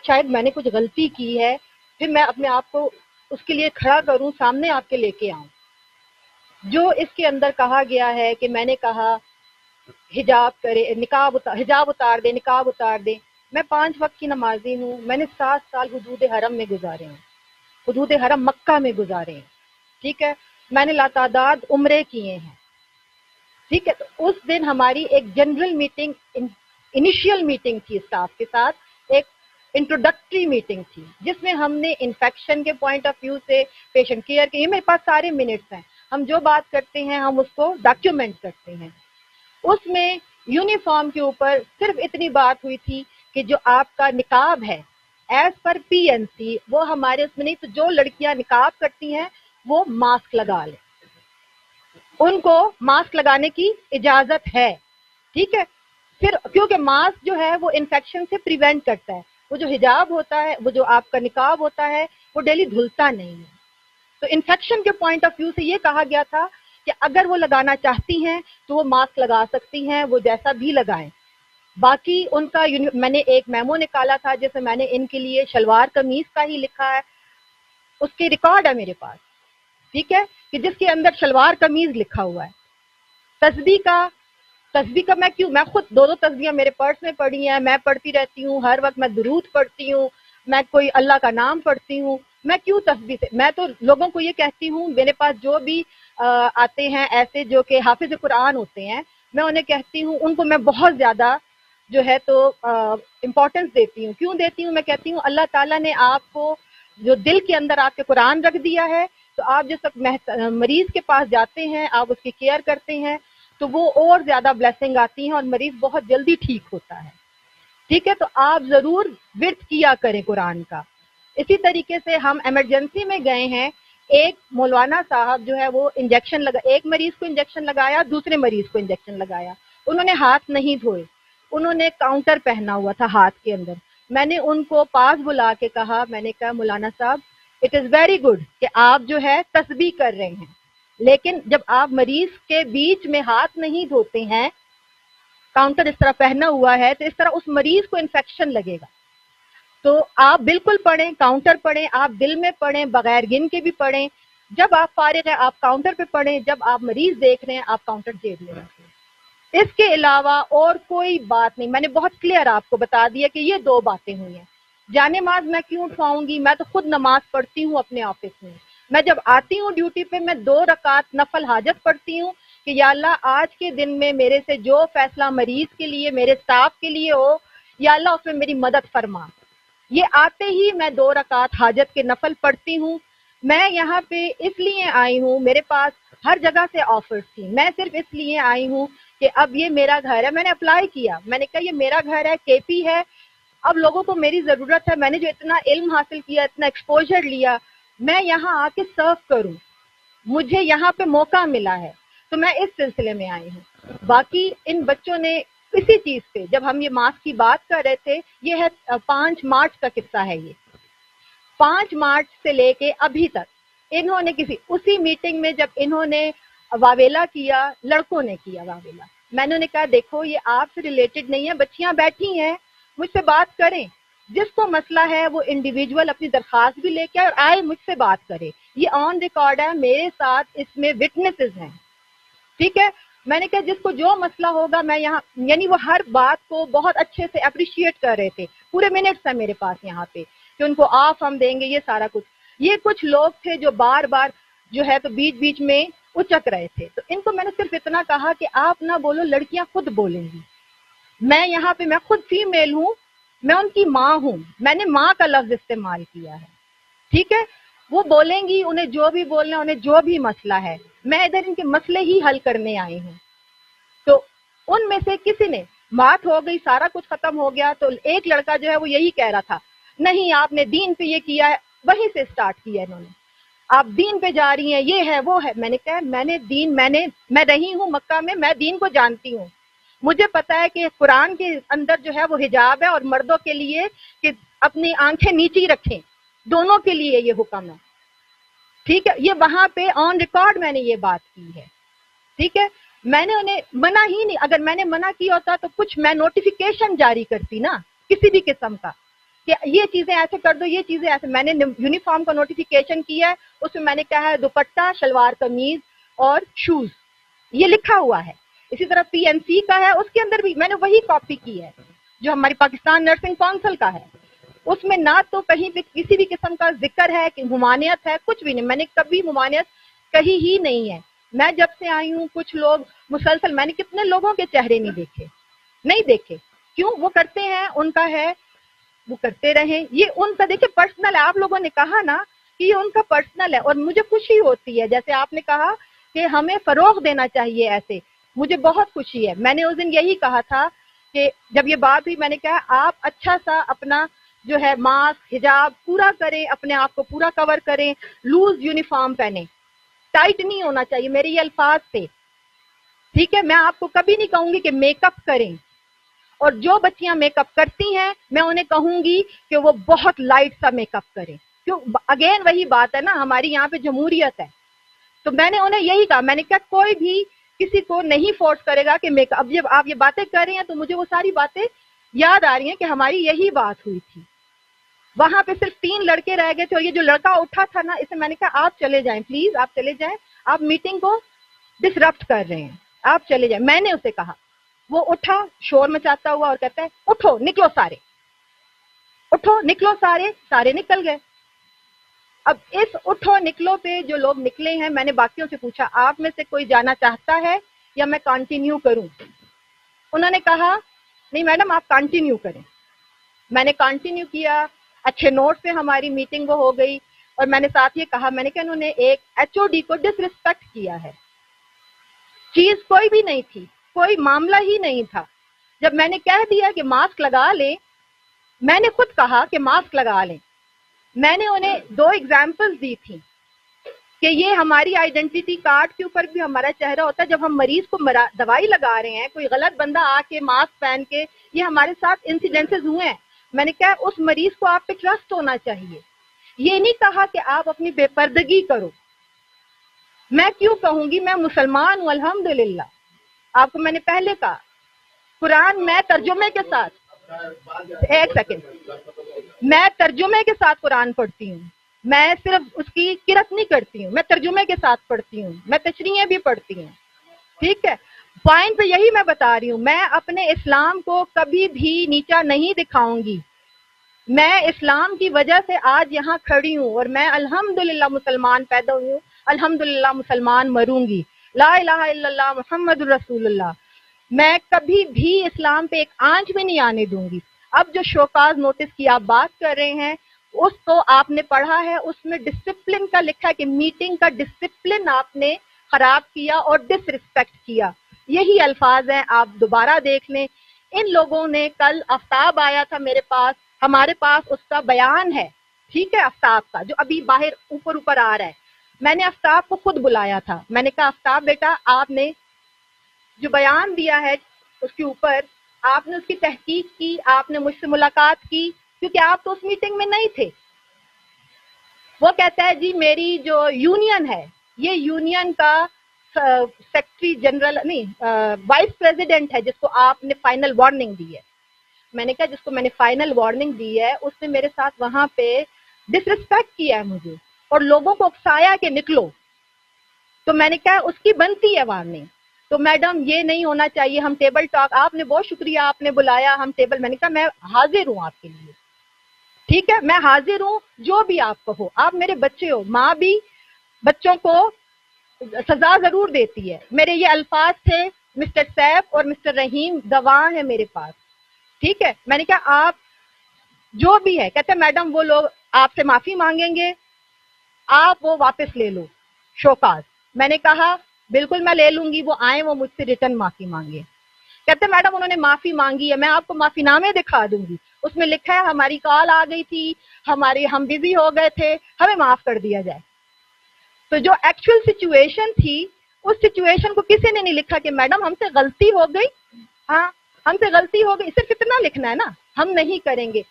شاید میں نے کچھ غلطی کی ہے، پھر میں اپنے آپ کو اس کے لیے کھڑا کروں، سامنے آپ کے لے کے آؤں. جو اس کے اندر کہا گیا ہے کہ میں نے کہا حجاب کرے، حجاب اتار دے، نقاب اتار دے. میں 5 وقت کی نمازی ہوں. میں نے 7 سال حدود حرم میں گزارے ہیں، حدود حرم مکہ میں گزارے ہیں. ٹھیک ہے، میں نے لاتعداد عمرے کیے ہیں. ٹھیک ہے، تو اس دن ہماری ایک جنرل میٹنگ، انیشیل میٹنگ تھی اسٹاف کے ساتھ، ایک انٹروڈکٹری میٹنگ تھی جس میں ہم نے انفیکشن کے پوائنٹ آف ویو سے، پیشنٹ کیئر کے، یہ میرے پاس سارے منٹس ہیں، ہم جو بات کرتے ہیں ہم اس کو ڈاکیومنٹ کرتے ہیں. اس میں یونیفارم کے اوپر صرف اتنی بات ہوئی تھی کہ جو آپ کا نقاب ہے ایز پر PNC وہ ہمارے اس میں نہیں، تو جو لڑکیاں نقاب کرتی ہیں وہ ماسک لگا لیں، ان کو ماسک لگانے کی اجازت ہے. ٹھیک ہے، پھر کیونکہ ماسک جو ہے وہ انفیکشن سے پریونٹ کرتا ہے. وہ جو حجاب ہوتا ہے، وہ جو آپ کا نقاب ہوتا ہے وہ ڈیلی دھلتا نہیں ہے. تو انفیکشن کے پوائنٹ آف ویو سے یہ کہا گیا تھا کہ اگر وہ لگانا چاہتی ہیں تو وہ ماسک لگا سکتی ہیں، وہ جیسا بھی لگائیں. باقی ان کا میں نے ایک میمو نکالا تھا جیسے میں نے ان کے لیے شلوار قمیض کا ہی لکھا ہے، اس کی ریکارڈ ہے میرے پاس. ٹھیک ہے، کہ جس کے اندر شلوار قمیض لکھا ہوا ہے. تسبیح کا میں خود 2 تسبیحاں میرے پرس میں پڑی ہیں، میں پڑھتی رہتی ہوں ہر وقت. میں درود پڑھتی ہوں، میں کوئی اللہ کا نام پڑھتی ہوں. میں کیوں تسبیح سے، میں تو لوگوں کو یہ کہتی ہوں، میرے پاس جو بھی آتے ہیں ایسے جو کہ حافظ قرآن ہوتے ہیں، میں انہیں کہتی ہوں، ان کو میں بہت زیادہ جو ہے تو امپورٹنس دیتی ہوں. کیوں دیتی ہوں؟ میں کہتی ہوں اللہ تعالیٰ نے آپ کو جو دل کے اندر آپ کے قرآن رکھ دیا ہے، تو آپ جس وقت مریض کے پاس جاتے ہیں، آپ اس کی کیئر کرتے ہیں تو وہ اور زیادہ بلیسنگ آتی ہیں اور مریض بہت جلدی ٹھیک ہوتا ہے. ٹھیک ہے، تو آپ ضرور ورد کیا کریں قرآن کا. اسی طریقے سے ہم ایمرجنسی میں گئے ہیں، ایک مولانا صاحب جو ہے وہ انجیکشن ایک مریض کو انجیکشن لگایا، دوسرے مریض کو انجیکشن لگایا. انہوں نے ہاتھ نہیں دھوئے، انہوں نے کاؤنٹر پہنا ہوا تھا ہاتھ کے اندر. میں نے ان کو پاس بلا کے کہا، میں نے کہا مولانا صاحب اٹ از ویری گڈ کہ آپ جو ہے تسبیح کر رہے ہیں، لیکن جب آپ مریض کے بیچ میں ہاتھ نہیں دھوتے ہیں، کاؤنٹر اس طرح پہنا ہوا ہے، تو اس طرح اس مریض کو انفیکشن لگے گا. تو آپ بالکل پڑھیں، کاؤنٹر پڑھیں، آپ دل میں پڑھیں، بغیر گن کے بھی پڑھیں. جب آپ فارغ ہیں آپ کاؤنٹر پہ پڑھیں، جب آپ مریض دیکھ رہے ہیں آپ کاؤنٹر جیب میں رکھیں. اس کے علاوہ اور کوئی بات نہیں. میں نے بہت کلیئر آپ کو بتا دیا کہ یہ 2 باتیں ہوئی ہیں. جانماز میں کیوں اٹھواؤں گی؟ میں تو خود نماز پڑھتی ہوں اپنے آفس میں. میں جب آتی ہوں ڈیوٹی پہ میں 2 رکعت نفل حاجت پڑھتی ہوں کہ یا اللہ آج کے دن میں میرے سے جو فیصلہ مریض کے لیے، میرے سٹاف کے لیے ہو، یا اللہ اس میں میری مدد فرما. یہ آتے ہی میں 2 رکعت حاجت کے نفل پڑھتی ہوں. میں یہاں پہ اس لیے آئی ہوں، میرے پاس ہر جگہ سے آفرز تھی، میں صرف اس لیے آئی ہوں کہ اب یہ میرا گھر ہے. میں نے اپلائی کیا، میں نے کہا یہ میرا گھر ہے، KP ہے، اب لوگوں کو میری ضرورت ہے. میں نے جو اتنا علم حاصل کیا، اتنا ایکسپوجر لیا، میں یہاں آ کے سرو کروں. مجھے یہاں پہ موقع ملا ہے تو میں اس سلسلے میں آئی ہوں. باقی ان بچوں نے اسی چیز پہ، جب ہم یہ ماسک کی بات کر رہے تھے، یہ ہے 5 مارچ کا قصہ ہے. یہ 5 مارچ سے لے کے ابھی تک انہوں نے اسی میٹنگ میں جب انہوں نے واویلا کیا، لڑکوں نے کیا واویلا، میں نے کہا دیکھو یہ آپ سے ریلیٹڈ نہیں ہے، بچیاں بیٹھی ہیں مجھ سے بات کریں، جس کو مسئلہ ہے وہ انڈیویجول اپنی درخواست بھی لے کے اور آئے مجھ سے بات کرے. یہ آن ریکارڈ ہے، میرے ساتھ اس میں وٹنسز ہیں. ٹھیک ہے، میں نے کہا جس کو جو مسئلہ ہوگا میں یہاں، یعنی وہ ہر بات کو بہت اچھے سے اپریشیٹ کر رہے تھے. پورے منٹس ہیں میرے پاس یہاں پہ کہ ان کو آف ہم دیں گے، یہ سارا کچھ. یہ کچھ لوگ تھے جو بار بار جو ہے تو بیچ بیچ میں اچک رہے تھے. تو ان کو میں نے صرف اتنا کہا کہ آپ نہ بولو، لڑکیاں خود بولیں گی. میں یہاں پہ، میں خود فیمیل ہوں، میں ان کی ماں ہوں، میں نے ماں کا لفظ استعمال کیا ہے. ٹھیک ہے، وہ بولیں گی، انہیں جو بھی بولنا، انہیں جو بھی مسئلہ ہے. میں ادھر ان کے مسئلے ہی حل کرنے آئی ہوں. تو ان میں سے کسی نے بات ہو گئی، سارا کچھ ختم ہو گیا، تو ایک لڑکا جو ہے وہ یہی کہہ رہا تھا نہیں آپ نے دین پہ یہ کیا ہے. وہیں سے سٹارٹ کیا انہوں نے، آپ دین پہ جا رہی ہیں، یہ ہے وہ ہے. میں نے کہا میں نے دین، میں رہی ہوں مکہ میں دین کو جانتی ہوں. مجھے پتا ہے کہ قرآن کے اندر جو ہے وہ حجاب ہے اور مردوں کے لیے کہ اپنی آنکھیں نیچی رکھیں، دونوں کے لیے یہ حکم ہے. ٹھیک ہے، یہ وہاں پہ آن ریکارڈ میں نے یہ بات کی ہے. ٹھیک ہے، میں نے انہیں منع ہی نہیں. اگر میں نے منع کیا ہوتا تو کچھ میں نوٹیفیکیشن جاری کرتی نا کسی بھی قسم کا، کہ یہ چیزیں ایسے کر دو, یہ چیزیں ایسے. میں نے یونیفارم کا نوٹیفیکیشن کیا ہے, اس میں نے کہا ہے دوپٹہ, شلوار قمیض اور شوز, یہ لکھا ہوا ہے. اسی طرح PNC کا ہے, اس کے اندر بھی میں نے وہی کاپی کی ہے جو ہماری پاکستان نرسنگ کونسل کا ہے. اس میں نہ تو کہیں بھی کسی بھی قسم کا ذکر ہے کہ ممانعت ہے, کچھ بھی نہیں. میں نے کبھی ممانعت کہی ہی نہیں ہے. میں جب سے آئی ہوں کچھ لوگ مسلسل, میں نے کتنے لوگوں کے چہرے نہیں دیکھے. کیوں؟ وہ کرتے ہیں, ان کا ہے, وہ کرتے رہیں. یہ ان کا دیکھیں پرسنل ہے. آپ لوگوں نے کہا نا کہ یہ ان کا پرسنل ہے, اور مجھے خوشی ہوتی ہے جیسے آپ نے کہا کہ ہمیں فروغ دینا چاہیے ایسے. مجھے بہت خوشی ہے. میں نے اس دن یہی کہا تھا کہ جب یہ بات ہوئی, میں نے کہا آپ اچھا سا اپنا جو ہے ماسک, حجاب پورا کریں, اپنے آپ کو پورا کور کریں, لوز یونیفارم پہنیں, ٹائٹ نہیں ہونا چاہیے. میرے یہ الفاظ تھے, ٹھیک ہے. میں آپ کو کبھی نہیں کہوں گی کہ میک اپ کریں, اور جو بچیاں میک اپ کرتی ہیں میں انہیں کہوں گی کہ وہ بہت لائٹ سا میک اپ کریں. کیوں؟ اگین وہی بات ہے نا, ہماری یہاں پہ جمہوریت ہے. تو میں نے انہیں یہی کہا, میں نے کہا کوئی بھی کسی کو نہیں فورس کرے گا کہ میک اپ. اب جب آپ یہ باتیں کر رہی ہیں تو مجھے وہ ساری باتیں یاد آ رہی ہیں کہ ہماری یہی بات ہوئی تھی. وہاں پہ صرف 3 لڑکے رہ گئے تھے, اور یہ جو لڑکا اٹھا تھا نا, اسے میں نے کہا آپ چلے جائیں پلیز, آپ چلے جائیں, آپ میٹنگ کو ڈسرپٹ کر رہے ہیں, آپ چلے جائیں. میں نے اسے کہا, وہ اٹھا شور مچاتا ہوا اور کہتا ہے اٹھو نکلو سارے, اٹھو نکلو سارے. سارے نکل گئے. اب اس اٹھو نکلو پہ جو لوگ نکلے ہیں, میں نے باقیوں سے پوچھا آپ میں سے کوئی جانا چاہتا ہے یا میں کنٹینیو کروں؟ انہوں نے کہا نہیں میڈم آپ کنٹینیو کریں. میں نے کنٹینیو کیا, اچھے نوٹ سے ہماری میٹنگ وہ ہو گئی. اور میں نے ساتھ یہ کہا, میں نے کہا انہوں نے ایک HOD کو ڈس ریسپیکٹ کیا ہے. چیز کوئی بھی نہیں تھی, کوئی معاملہ ہی نہیں تھا. جب میں نے کہہ دیا کہ ماسک لگا لیں, میں نے خود کہا کہ ماسک لگا لیں. میں نے انہیں 2 ایگزامپل دی تھی کہ یہ ہماری آئیڈینٹی کارڈ کے اوپر بھی ہمارا چہرہ ہوتا ہے. جب ہم مریض کو دوائی لگا رہے ہیں, کوئی غلط بندہ آ کے ماسک پہن کے, یہ ہمارے ساتھ انسیڈنسز ہوئے ہیں. میں نے کہا اس مریض کو آپ پہ ٹرسٹ ہونا چاہیے. یہ نہیں کہا کہ آپ اپنی بے پردگی کرو. میں کیوں کہوں گی, میں مسلمان ہوں الحمدللہ. آپ کو میں نے پہلے کہا قرآن میں ترجمے کے ساتھ, ایک سیکنڈ, میں ترجمے کے ساتھ قرآن پڑھتی ہوں. میں صرف اس کی قرأت نہیں کرتی ہوں, میں ترجمے کے ساتھ پڑھتی ہوں, میں تشریحیں بھی پڑھتی ہوں. ٹھیک ہے, پوائنٹ پہ یہی میں بتا رہی ہوں. میں اپنے اسلام کو کبھی بھی نیچا نہیں دکھاؤں گی. میں اسلام کی وجہ سے آج یہاں کھڑی ہوں, اور میں الحمدللہ مسلمان پیدا ہوئی ہوں, الحمدللہ مسلمان مروں گی. لا الہ الا اللہ محمد رسول اللہ. میں کبھی بھی اسلام پہ ایک آنچ بھی نہیں آنے دوں گی. اب جو شوکاز نوٹس کی آپ بات کر رہے ہیں, اس کو آپ نے پڑھا ہے, اس میں ڈسپلن کا لکھا ہے کہ میٹنگ کا ڈسپلن آپ نے خراب کیا اور ڈس ریسپیکٹ کیا. یہی الفاظ ہیں, آپ دوبارہ دیکھ لیں. ان لوگوں نے کل آفتاب آیا تھا میرے پاس, ہمارے پاس اس کا بیان ہے, ٹھیک ہے, آفتاب کا جو ابھی باہر اوپر آ رہا ہے. میں نے آفتاب کو خود بلایا تھا, میں نے کہا آفتاب بیٹا آپ نے جو بیان دیا ہے اس کے اوپر آپ نے اس کی تحقیق کی, آپ نے مجھ سے ملاقات کی, کیونکہ آپ تو اس میٹنگ میں نہیں تھے. وہ کہتا ہے جی میری جو یونین ہے, یہ یونین کا سیکرٹری جنرل نہیں, وائس پریزیڈنٹ ہے, جس کو آپ نے فائنل وارننگ دی ہے. میں نے کہا جس کو میں نے فائنل وارننگ دی ہے اس نے میرے ساتھ وہاں پہ ڈس ریسپیکٹ کیا ہے مجھے, اور لوگوں کو اکسایا کہ نکلو. تو میں نے کہا اس کی بنتی ہے وارننگ. تو میڈم یہ نہیں ہونا چاہیے, ہم ٹیبل ٹاک, آپ نے بہت شکریہ, آپ نے بلایا, ہم ٹیبل. میں نے کہا میں حاضر ہوں آپ کے لیے, ٹھیک ہے, میں حاضر ہوں, جو بھی آپ کہو. آپ میرے بچے ہو, ماں بھی بچوں کو سزا ضرور دیتی ہے. میرے یہ الفاظ تھے, مسٹر سیف اور مسٹر رحیم گواہ ہیں میرے پاس, ٹھیک ہے. میں نے کہا آپ جو بھی ہے, کہتے میڈم وہ لوگ آپ سے معافی مانگیں گے, آپ وہ واپس لے لو شوکاز. میں نے کہا بالکل میں لے لوں گی, وہ آئیں, وہ مجھ سے ریٹرن معافی مانگے. کہتے میڈم انہوں نے معافی مانگی ہے, میں آپ کو معافی نامے دکھا دوں گی, اس میں لکھا ہے ہماری کال آ گئی تھی, ہم بزی ہو گئے تھے, ہمیں معاف کر دیا جائے. تو جو ایکچوئل سچویشن تھی, اس سچویشن کو کسی نے نہیں لکھا کہ میڈم ہم سے غلطی ہو گئی, ہاں ہم سے غلطی ہو گئی. صرف اتنا لکھنا ہے نا, ہم نہیں کریں گے.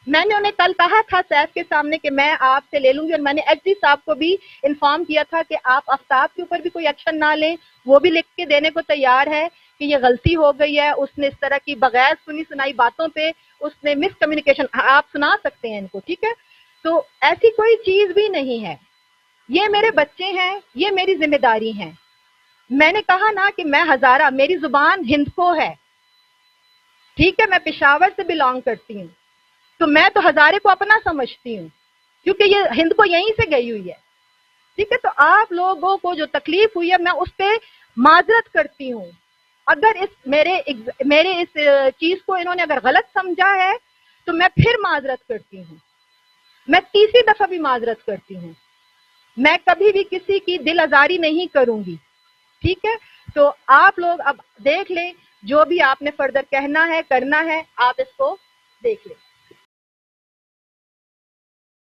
میں نے انہیں کل کہا تھا سیف کے سامنے کہ میں آپ سے لے لوں گی, اور میں نے ایس ڈی صاحب کو بھی انفارم کیا تھا کہ آپ آفتاب کے اوپر بھی کوئی ایکشن نہ لیں. وہ بھی لکھ کے دینے کو تیار ہے کہ یہ غلطی ہو گئی ہے, اس نے اس طرح کی بغیر سنی سنائی باتوں پہ اس نے مس کمیونیکیشن، آپ سنا سکتے ہیں ان کو، ٹھیک ہے. تو ایسی کوئی چیز بھی نہیں ہے. یہ میرے بچے ہیں، یہ میری ذمہ داری ہیں. میں نے کہا نا کہ میں ہزارہ، میری زبان ہند کو ہے، ٹھیک ہے. میں پشاور سے بلانگ کرتی ہوں، تو میں تو ہزارے کو اپنا سمجھتی ہوں کیونکہ یہ ہند کو یہیں سے گئی ہوئی ہے، ٹھیک ہے. تو آپ لوگوں کو جو تکلیف ہوئی ہے میں اس پہ معذرت کرتی ہوں. اگر میرے اس چیز کو انہوں نے اگر غلط سمجھا ہے تو میں پھر معذرت کرتی ہوں، میں تیسری دفعہ بھی معذرت کرتی ہوں. میں کبھی بھی کسی کی دل آزاری نہیں کروں گی، ٹھیک ہے. تو آپ لوگ اب دیکھ لیں، جو بھی آپ نے فردر کہنا ہے کرنا ہے آپ اس کو دیکھ لیں.